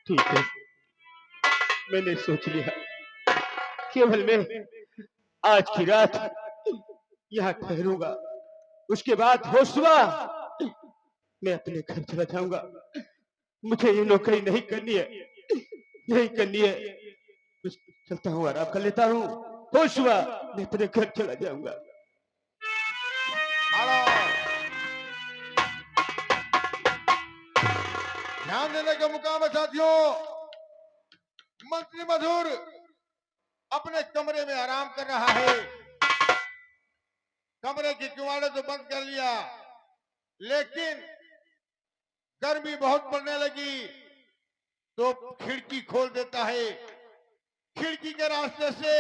ठीक है, मैंने सोच लिया, केवल मैं आज की रात यहाँ ठहरूंगा, उसके बाद होश हुआ मैं अपने घर चला जाऊंगा। मुझे ये नौकरी नहीं करनी है, नहीं करनी है। कुछ चलता हूँ, आराम कर लेता हूँ, होश हुआ मैं अपने घर चला जाऊंगा। ध्यान देने का मुकाम है साथियों। मंत्री मधुर अपने कमरे में आराम कर रहा है। कमरे के किवाड़े तो बंद कर लिया, लेकिन गर्मी बहुत पड़ने लगी तो खिड़की खोल देता है। खिड़की के रास्ते से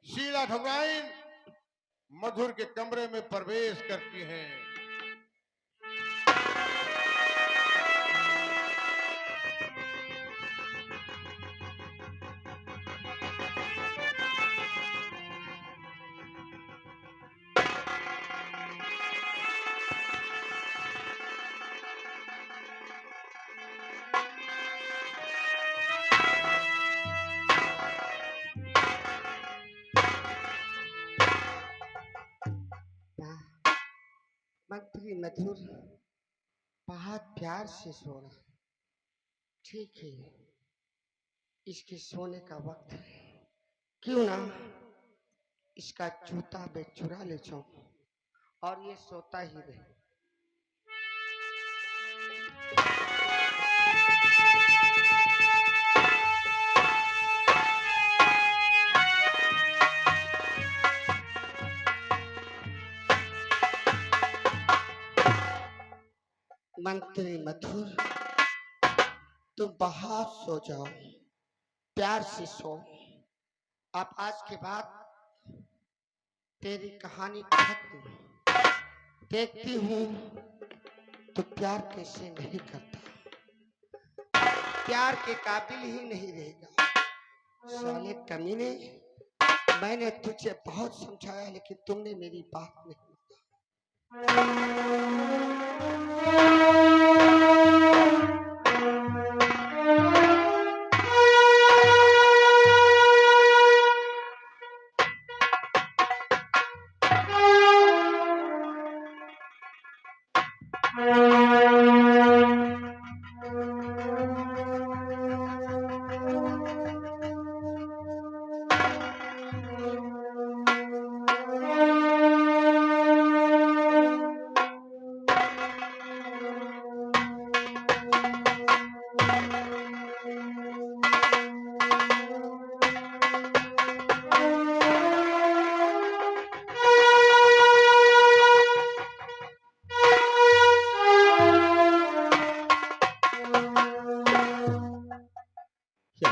शीला ठकुराइन मधुर के कमरे में प्रवेश करती हैं। मंत्री मधुर बहुत प्यार से सो रहा। ठीक है, इसके सोने का वक्त है, क्यों ना इसका जूता मैं चुरा ले जाऊं और ये सोता ही रहे। मंत्री मधुर, तुम बाहर सो जाओ, प्यार से सो। अब आज के बाद तेरी कहानी खत्म। देखती हूँ तो प्यार कैसे नहीं करता, प्यार के काबिल ही नहीं रहेगा। साले कमीने, मैंने तुझे बहुत समझाया लेकिन तुमने मेरी बात नहीं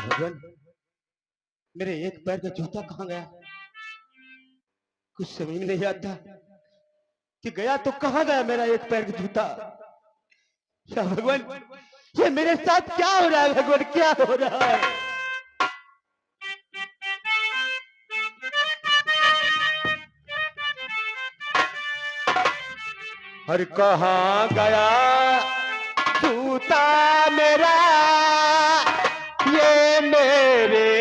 भगवान, मेरे एक पैर का जूता कहाँ गया? कुछ समझ में नहीं आता कि गया तो कहाँ गया मेरा एक पैर का जूता। या भगवान, ये मेरे साथ क्या हो रहा है? भगवान, क्या हो रहा है? हर कहाँ गया जूता मेरा, ये मेरे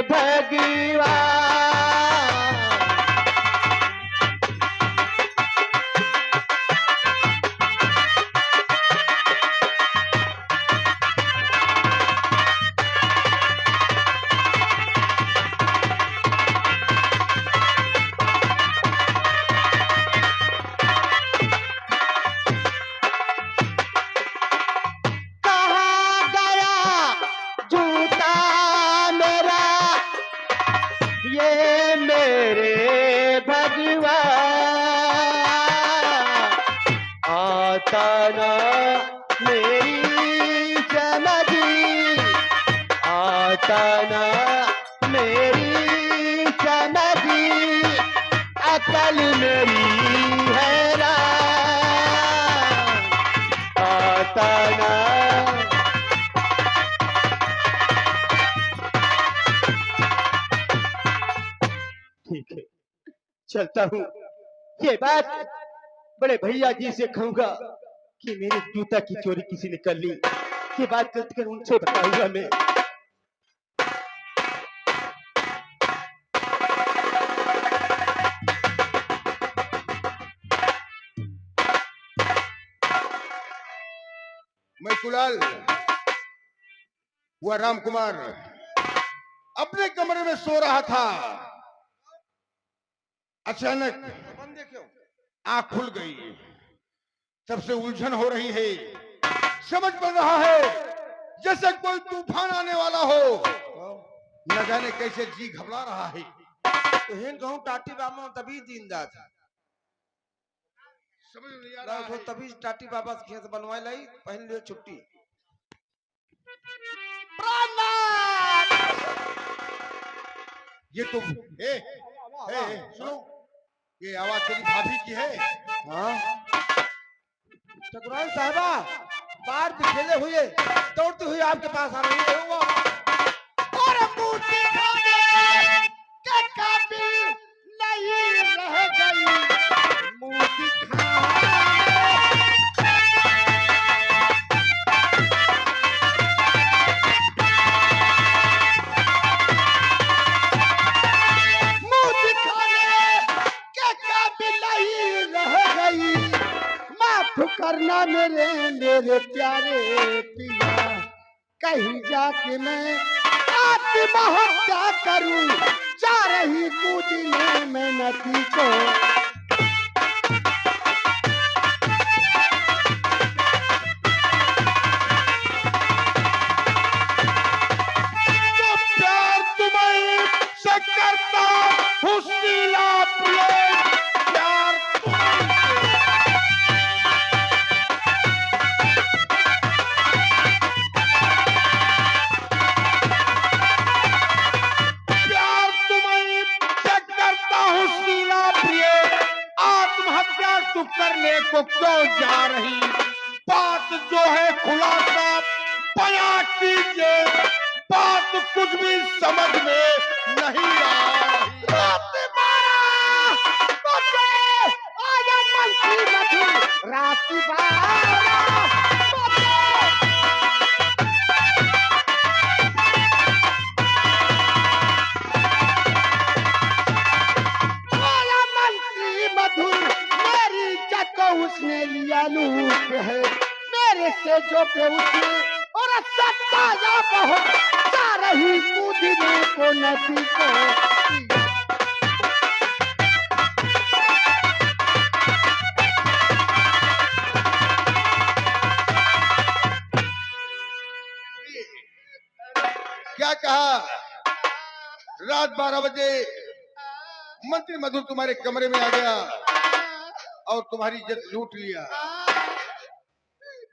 भगवान। ये मेरे भगवान, आता ना मेरी समझी, आता ना मेरी समझी, अकल मेरी हैरान, आता ना। ठीक है, चलता हूँ। ये बात बड़े भैया जी से कहूंगा कि मेरे जूता की चोरी किसी ने कर ली। ये बात गलती कर उनसे बताऊंगा मैं। मैं कुलाल हुआ राम कुमार अपने कमरे में सो रहा था। अचानक आंख खुल गई। सबसे उलझन हो रही है। समझ पड़ रहा है जैसे कोई तूफान आने वाला हो। न जाने कैसे जी घबरा रहा है। तो हिन कहूं टाटी बाबा तभी जिंदा था। समझ नहीं आ ना रहा तो है। तभी टाटी बाबा से खेत बनवाए लाई पहले छुट्टी। ये तो सुनो, ये आवाज तेरी भाभी की है। हाँ ठकुराइन साहबा बाहर बिखेले हुए दौड़ती हुई आपके पास आ रही है। और मूर्ति खाने के काबिल नहीं रह गई। मूर्ति खाने मूर्ति खाने के काबिल नहीं रह गई। माफ करना मेरे मेरे प्यारे पिया, कहीं जाके मैं आत्महत्या करूं। जा रही कूदने में नदी को। तो प्यार तुम्हें से करता हूँ शीला प्रिय, प्यार प्यार तुम्हें से करता हूँ शीला प्रिय। आत्महत्या तू करने को क्यों जा रही? बात जो है खुलासा बयां कीजिए। बात कुछ भी समझ में नहीं आ रही। आया मंत्री मधुर रात बारा। आया मंत्री मधुर, मेरी इज्जत को उसने लिया लूट है। मेरे से जो पे उसने और सताया बहुत। जा रही कूदने को नदी को। क्या कहा? रात 12 बजे मंत्री मधुर तुम्हारे कमरे में आ गया और तुम्हारी इज्जत लूट लिया।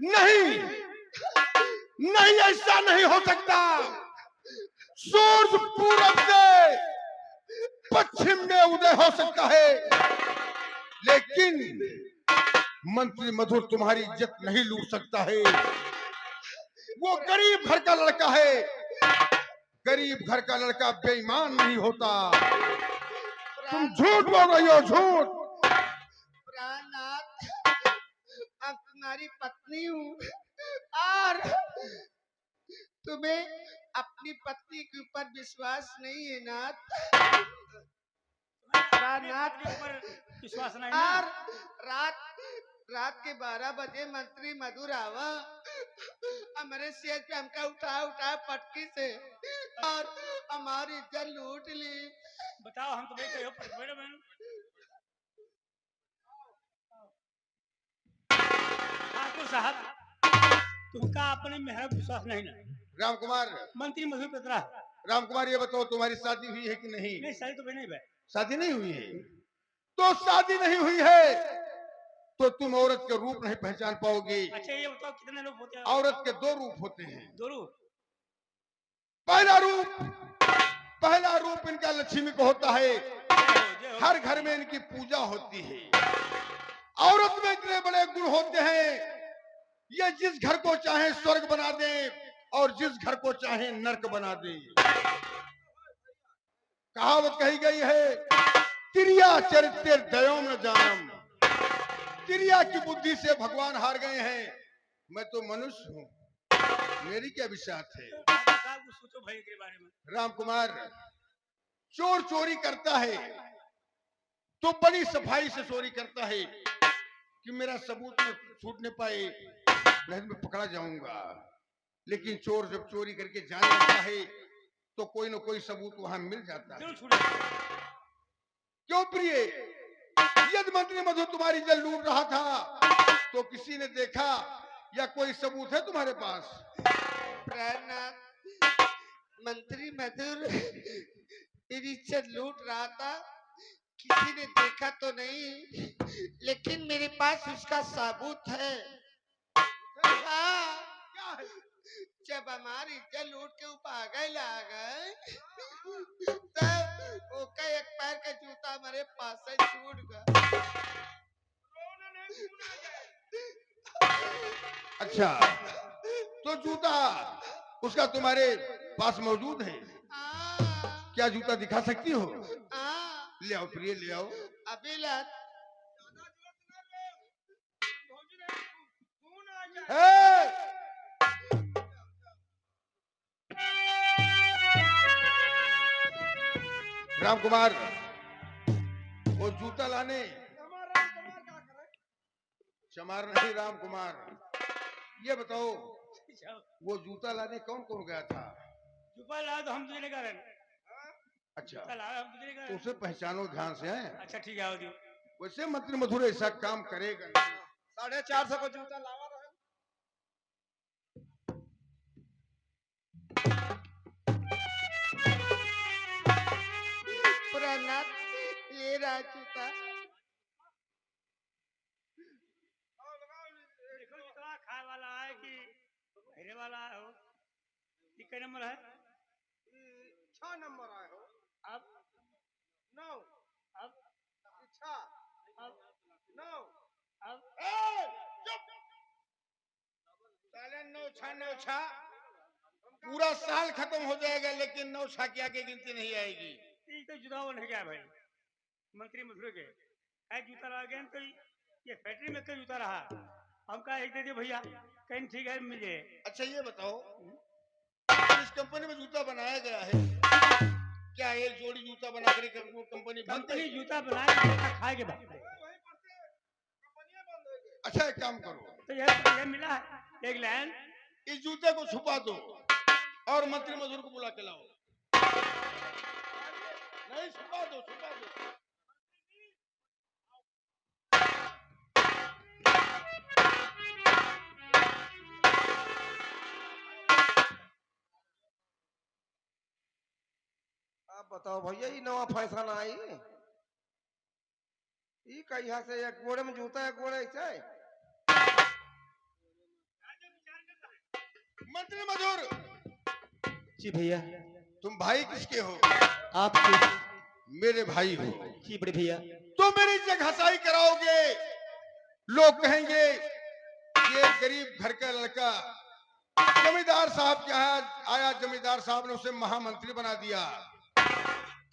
नहीं नहीं, ऐसा नहीं हो सकता। सूरज पूरब से पश्चिम में उदय हो सकता है, लेकिन मंत्री मधुर तुम्हारी इज्जत नहीं लूट सकता है। वो गरीब घर का लड़का है। गरीब घर का लड़का बेईमान नहीं होता। तुम झूठ बोल रही हो, झूठ। प्राणनाथ, अब तुम्हारी पत्नी हूँ और तुम्हें अपनी पत्नी के ऊपर विश्वास नहीं है नाथ। प्राणनाथ, विश्वास नहीं और रात के 12 बजे मंत्री मधुर आवा हमारे सेज पे हमका उठा पटकी से और हमारी इज्जत लूट ली। बताओ हम तुम्हें कहो पर मैडम ठाकुर साहब तुमका अपने मेहर विश्वास नहीं ना। राम कुमार, मंत्री मधुर पत्रा राम कुमार ये बताओ तुम्हारी शादी हुई है कि नहीं? नहीं शादी तो नहीं भाई। शादी नहीं हुई है तो शादी नहीं हुई है तो तुम औरत के रूप नहीं पहचान पाओगी। अच्छा ये बताओ कितने लोग होते हैं? औरत के 2 रूप होते हैं। 2 रूप। पहला रूप इनका लक्ष्मी को होता है। जय हो। हर घर में इनकी पूजा होती है। औरत में इतने बड़े गुण होते हैं, ये जिस घर को चाहे स्वर्ग बना दे और जिस घर को चाहे नरक बना दे। कहावत कही गई है, तिरिया चरित्र दयोम न जानम। तिरिया की बुद्धि से भगवान हार गए हैं। मैं तो मनुष्य हूं। मेरी क्या विश्वास है? डॉक्टर साहब कुछ सोचो भाई के बारे में। राम कुमार, चोर चोरी करता है तो बड़ी सफाई से चोरी करता है कि मेरा सबूत न छूट न पाए, नहीं तो मैं पकड़ा जाऊंगा। लेकिन चोर जब चोरी करके जाने लगता है तो कोई न कोई सबूत वहां मिल जाता है। जरूर छूटेगा। क्यों प्रिय, यदि मंत्री मधु तुम्हारी जल लूट रहा था तो किसी ने देखा या कोई सबूत है तुम्हारे पास? प्राणनाथ, मंत्री मधुर मेरी इज्जत लूट रहा था, किसी ने देखा तो नहीं, लेकिन मेरे पास उसका सबूत है। हाँ, जब हमारी इज्जत लूट के पागल आ गए तब ओका एक पैर का जूता हमारे पास से छूट गया। अच्छा, तो जूता उसका तुम्हारे पास मौजूद है? क्या जूता दिखा सकती हो? ले आओ प्रिय, ले आओ। अभी ला। राम कुमार, वो जूता लाने चमार नहीं। राम कुमार, ये बताओ वो जूता लाने कौन कौन गया था? जुपा ला तो हम तुझे कर रहे। अच्छा, ला हम तुझे कर तो उसे पहचानो ध्यान से है। अच्छा ठीक है, आओ दियो। वैसे मंत्री मधुर ऐसा काम करेगा नहीं। 450 को जूता लावा रहे। प्राणनाथ, ये रहा जूता। देखो जितना खाए वाला है कि पहले वाला है हो। ये क्या नंबर है? 6 नंबर आए हो। अब 9, अब 6, अब 9। अब साले 9 पूरा साल खत्म हो जाएगा लेकिन 9 के आगे गिनती नहीं आएगी। ये तो जुदा वो नहीं गया भाई, मंत्री मधुर के है जूता रहा गया तो ये फैक्ट्री में कई जूता रहा। हम कहा एक दे दिए भैया, कहीं ठीक है मिले। अच्छा ये बताओ, इस कंपनी में जूता बनाया गया है, क्या एक जोड़ी जूता बना कर कंपनी बंद कंपनी है? जूता बनाए खाए के बाद। अच्छा एक काम करो, तो यह मिला है एक लाइन। इस जूते को छुपा दो और मंत्री मजदूर को बुला के लाओ। नहीं, छुपा दो, छुपा दो। आप बताओ भैया, ये नवा फैशन आई, ये कहिया से एक गोड़े में जूता एक गोड़े ऐसे? मंत्री मधुर, जी भैया। तुम भाई किसके हो? आपके। मेरे भाई हो। जी बड़े भैया। तो मेरी जगहसाई कराओगे, लोग कहेंगे ये गरीब घर का लड़का जमींदार साहब के यहाँ आया, जमींदार साहब ने उसे महामंत्री बना दिया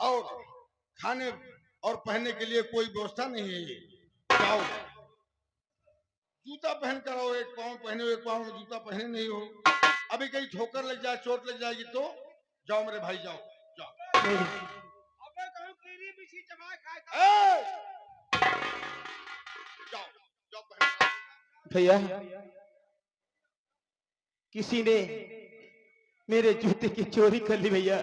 और खाने और पहनने के लिए कोई व्यवस्था नहीं है। जाओ जूता पहन कर आओ, एक पाँव पहने हुए पाँव में जूता पहने नहीं हो, अभी कहीं ठोकर लग जाए, चोट लग जाएगी तो जाओ मेरे भाई, जाओ जाओ। अबे कहूं कीड़ी बिछी चबाए खाए जाओ जाओ पहन। भैया, किसी ने मेरे जूते की चोरी कर ली भैया।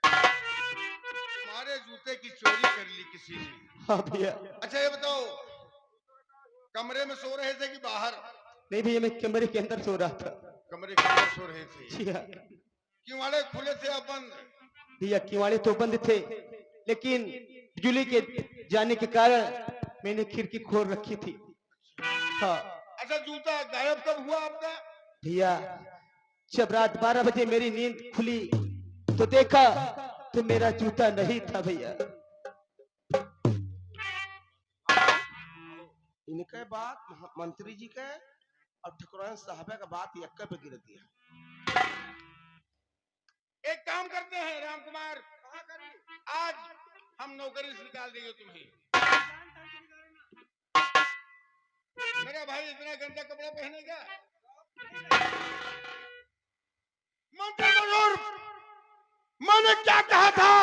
तुम्हारे जूते की चोरी कर ली किसी ने? हाँ भैया। अच्छा ये बताओ, कमरे में सो रहे थे कि बाहर? नहीं भैया, मैं कमरे के अंदर सो रहा था। कमरे के अंदर सो रहे थे? जी हाँ किवाड़े खुले थे या बंद? भैया, किवाड़े तो बंद थे, लेकिन बिजली के जाने के कारण मैंने खिड़की खोल रखी थी। हाँ अच्छा, जूता गायब कब हुआ आपका? भैया, जब रात 12 बजे मेरी नींद खुली तो देखा तो मेरा जूता नहीं था भैया। इनके बात मंत्री जी के और ठकुराइन साहब का बात यक्का पे गिर दिया। एक काम करते हैं राम कुमार, आज हम नौकरी से निकाल देंगे तुम्हें। मेरा भाई इतना गंदा कपड़ा पहनेगा? तुमने क्या कहा था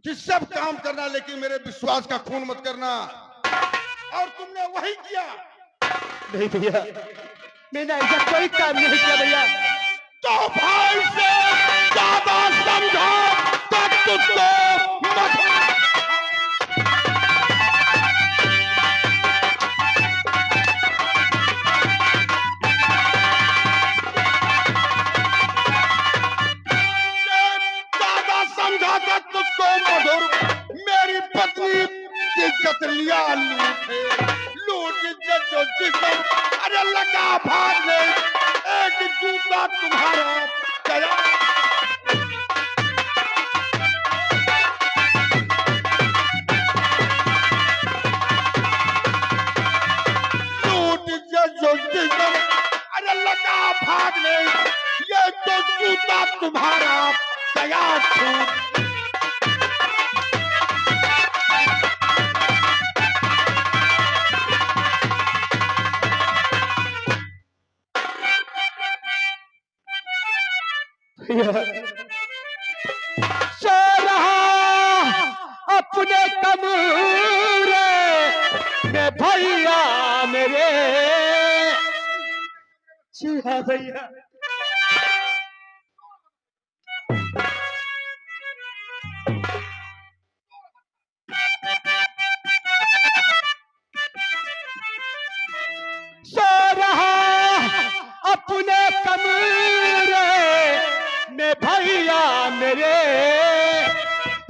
कि सब काम करना लेकिन मेरे विश्वास का खून मत करना, और तुमने वही किया। नहीं भैया, मैंने ऐसा कोई काम नहीं किया भैया। तो भाई से ज्यादा समझो तो तुझको मत। ज्यादा समझा तो तुझको मधुर, मेरी पत्नी की इज्जत लिया लूट इज्जत जो जिसम, अरे लगा भागने एक जूता तुम्हारा गया। लूट इज्जत जो जिसम, अरे लगा भागने ये तो जूता तुम्हारा गया छूट। सो रहा अपने कमरे में भैया मेरे। जी हाँ भैया। सो रहा अपने कमरे में भैया मेरे।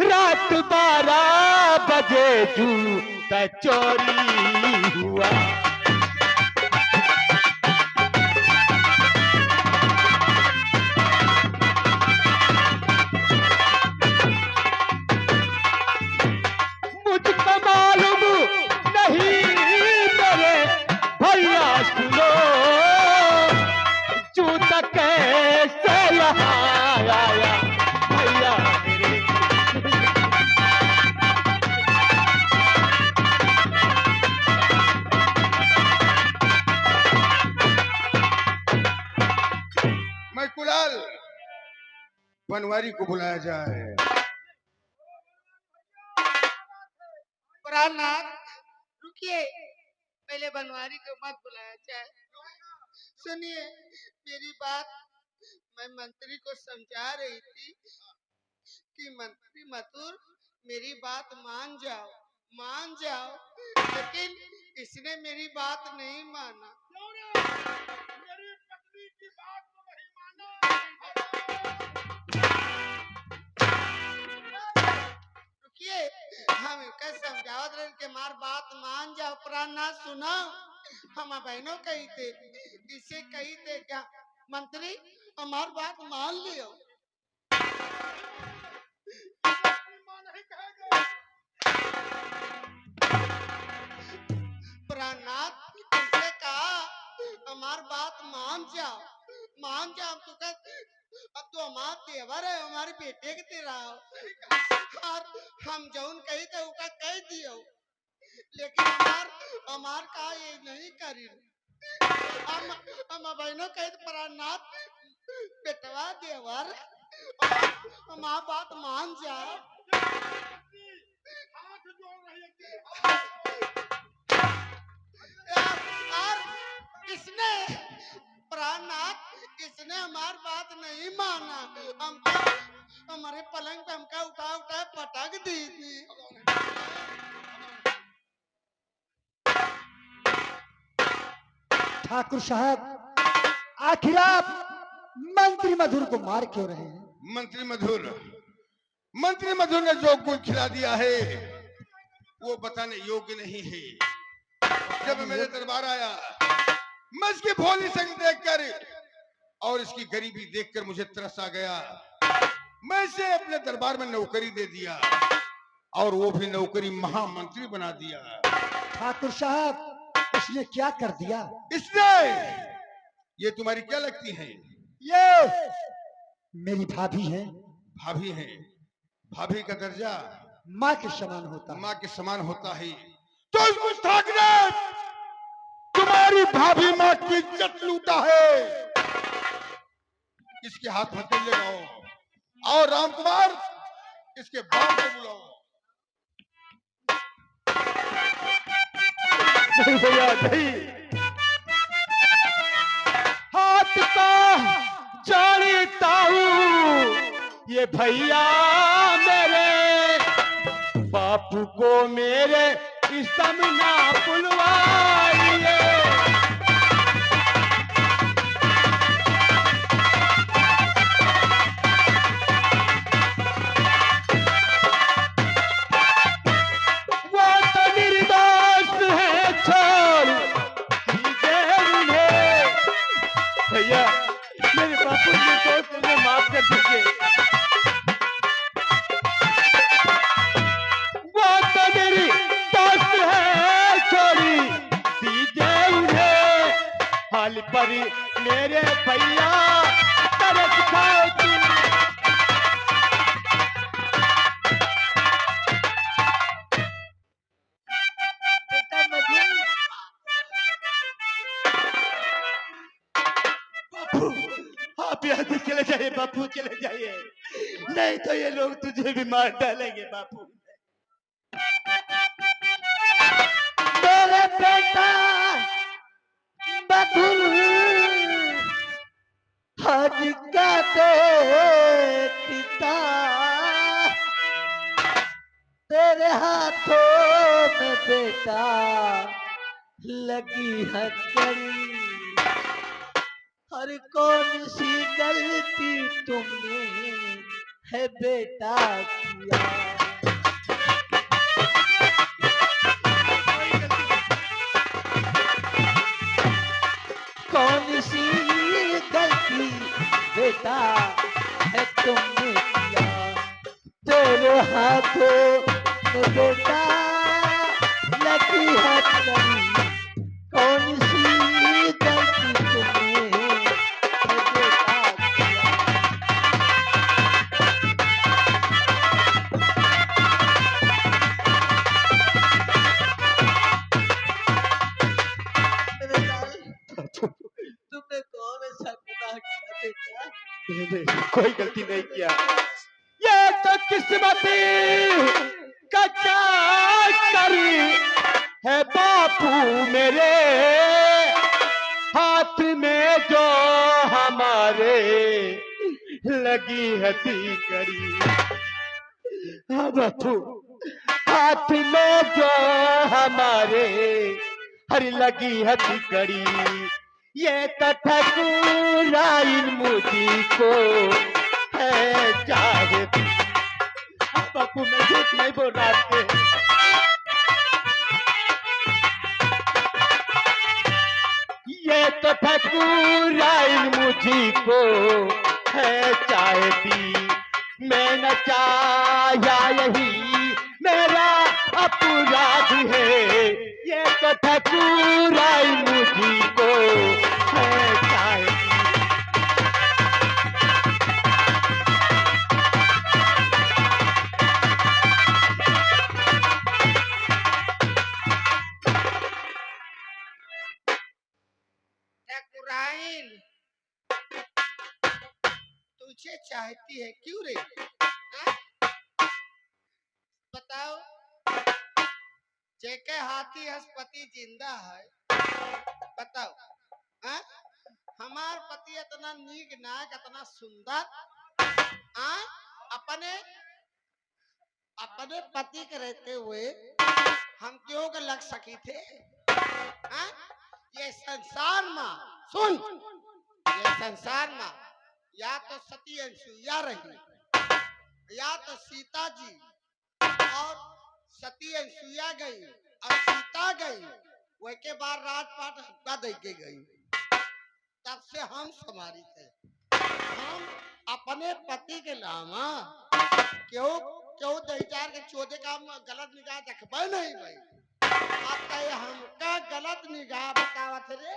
रात 12 बजे जूता चोरी हुआ। मुझको मालूम नहीं मेरे भैया, सुनो जूता कैसे यहाँ आया भैया मेरे। मैं कुलाल, बनवारी को बुलाया जाए। प्राणनाथ रुकिए, पहले बनवारी को मत बुलाया जाए। सुनिए मेरी बात, मैं मंत्री को समझा रही थी कि मंत्री मथुर मेरी बात मान जाओ, मान जाओ, लेकिन इसने मेरी बात नहीं माना। मेरी पत्नी की बात को नहीं माना। रुकिए, हम इनका समझावत रहे कि हमार बात मान जाओ। प्राणनाथ सुना, हम बहनों कही थे, इसे कही थे क्या मंत्री हमार बात मान लियो। प्राणनाथ इसे कहा हमार बात मान जाओ, मान जाओ। तू अब तो हमार तेवर है, हमारे बेटे के तेरा और हम जौन कही थे उसका कह दियो, लेकिन हमार का ये नहीं करी। हम बहनों कहे प्राणनाथ बेटवा देवर हमार बात मान जाओ। और इसने प्राणनाथ इसने हमार बात नहीं माना। हम हमारे पलंग पे हमका उठा उठा पटक दी थी। ठाकुर साहब, आखिर आप मंत्री मधुर को मार क्यों रहे हैं? मंत्री मधुर ने जो कुछ खिला दिया है वो बताने योग्य नहीं है। जब मेरे दरबार आया, मैं इसकी भोली संग देखकर और इसकी गरीबी देखकर मुझे तरस आ गया। मैं इसे अपने दरबार में नौकरी दे दिया और वो भी नौकरी महामंत्री बना दिया। ठाकुर साहब, इसने क्या कर दिया? इसने, ये तुम्हारी क्या लगती हैं? ये मेरी भाभी है। भाभी है? भाभी का दर्जा माँ के समान होता है। माँ के समान होता है। तो इस मुस्ताक ने तुम्हारी भाभी माँ की इज्जत लूटा है। इसके हाथ में तेल लगाओ। और रामकुमार इसके बाप को बुलाओ। नहीं भैया नहीं, हाथ का जानता हूँ ये भैया मेरे बापू को मेरे इसम ना बुलवाइए। वो तो निर्दोष है, छोड़ दीजिए उन्हें। भैया मेरे बापू के दोस्त मुझे माफ कर दीजिए। वो तो मेरी दोस्त है, छोड़ी दीजिए उन्हें। हाल पर मेरे भैया तरस खाओ तुम। बेटा मधुर, बापू आप यहाँ से चले जाइए, बापू चले जाइए, नहीं तो ये लोग तुझे भी मार डालेंगे। बापू मेरे बेटा मधुर, हज का दे पिता तेरे हाथों में बेटा लगी है कड़ी। हर कौन सी गलती तुमने है बेटा किया। कौन सी गलती बेटा है तुमने किया। तेरे हाथों में बेटा लगी है कड़ी। कौन सी गलती तुमने है बेटा किया। मेरे लाल, तुमने कौन ऐसा गुनाह किया बेटा। नहीं, कोई गलती नहीं किया। ये तो किस्मती का क्या करी है बापू मेरे हाथ में जो हमारे लगी है कड़ी। हाँ बापू, हाथ में जो हमारे हर लगी है कड़ी। ये तो ठकुराइन मुझी को है चाहे। बापू मैं झूठ नहीं बोल रहा आपके। ये तो ठकुराइन मुझी को है चाहती। मैं न चाहा यही मेरा अपराध है। ये तो ठकुराइन मुझी को है चाहती। ठकुराइन तुझे चाहती है क्यों रे। हाँ? बताओ, जेके हाथी हस्पति जिंदा है। बताओ, हाँ? हमार पति इतना नीक नाक इतना सुंदर, हाँ? अपने अपने पति के रहते हुए हम क्यों के लग सकी थे। हाँ? ये संसार में सुन, ये संसार में या तो सती अनसुईया रही, या तो सीता जी, और सती अनसुईया गई और सीता गई, वह के बाद राजपाट हक्का दे के गई। तब से हम समारी थे। हम अपने पति के लामा क्यों क्यों दहीचार के चौदह काम गलत निगाह देखबे नहीं भाई। अब हमका गलत निगाह बतावत रे।